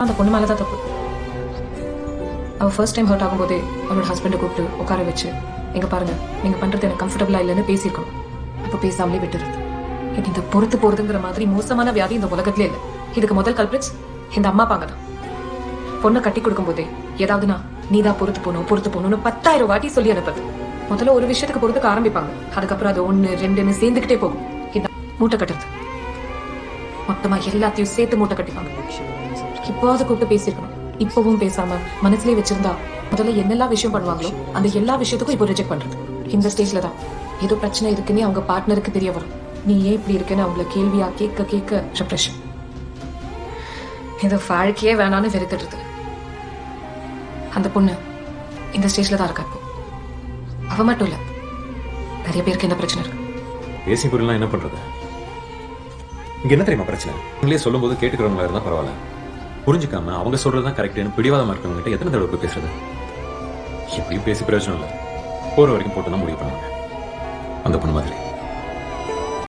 அந்த பொண்ணு மேலே தான் தப்பு. அவள் ஃபர்ஸ்ட் டைம் ஹர்ட் ஆகும்போதே அவளோட ஹஸ்பண்டை கூப்பிட்டு உட்கார வச்சு எங்க பாருங்க நீங்க பண்றது எனக்கு கம்ஃபர்டபுளா இல்லைன்னு பேசியிருக்கணும். அப்போ பேசாமலே விட்டுருது. இந்த பொறுத்து போறதுங்கிற மாதிரி மோசமான வியாதி இந்த உலகத்திலே இல்லை. இதுக்கு முதல் கல்பிரிட்ஸ் இந்த அம்மா அப்பாங்க தான். பொண்ணை கட்டி கொடுக்கும் போதே ஏதாவதுனா நீதான் பொறுத்து போகணும்னு 10,000 வாட்டி சொல்லி அனுப்புறது. முதல்ல ஒரு விஷயத்துக்கு பொறுத்துக்க ஆரம்பிப்பாங்க, அதுக்கப்புறம் அது 1 2ன்னு சேர்ந்துக்கிட்டே போகும். இதான் மூட்டை கட்டுறது. மொத்தமா எல்லாத்தையும் சேர்த்து மூட்டை கட்டிப்பாங்க. இப்போது கூப்பிட்டு பேசியிருக்கணும். இப்பவும் பேசாம மனசுலயே வச்சிருந்தா முதல்ல என்னெல்லாம் விஷயம் பண்ணுவாங்களோ அந்த எல்லா விஷயத்துக்கும் இப்போ ரிஜெக்ட் பண்றது. இந்த ஸ்டேஜ்ல தான் ஏதோ பிரச்சனை இருக்குன்னு அவங்க பார்ட்னருக்கு தெரிய வரும். நீ ஏன் இப்படி இருக்குன்னு அவங்கள கேள்வியா கேட்க கேட்க டிப்ரெஷன். இந்த வாழ்க்கையே வேணான்னு வெறுத்துடுறது. அந்த பொண்ணு இந்த ஸ்டேஜ்ல தான் இருக்கா. இப்போ அவ மட்டும் இல்ல, நிறைய பேருக்கு இந்த பிரச்சனை இருக்கு. பேசி புரியலாம், என்ன பண்றது? இங்க என்ன தெரியுமா பிரச்சனை? நீங்களே சொல்லும் போது கேட்டுக்கிறவங்களா இருந்தா பரவாயில்ல, புரிஞ்சுக்காம அவங்க சொல்றதுதான் கரெக்ட்னு பிடிவாதமா இருக்கவங்க கிட்ட எத்தனை தடவை போய் பேசுறது? எப்படியும் பேசி பிரயோஜனம் இல்லை. போற வரைக்கும் போட்டு தான் முடிவு பண்ணுவாங்க. அந்த பொண்ணு மாதிரி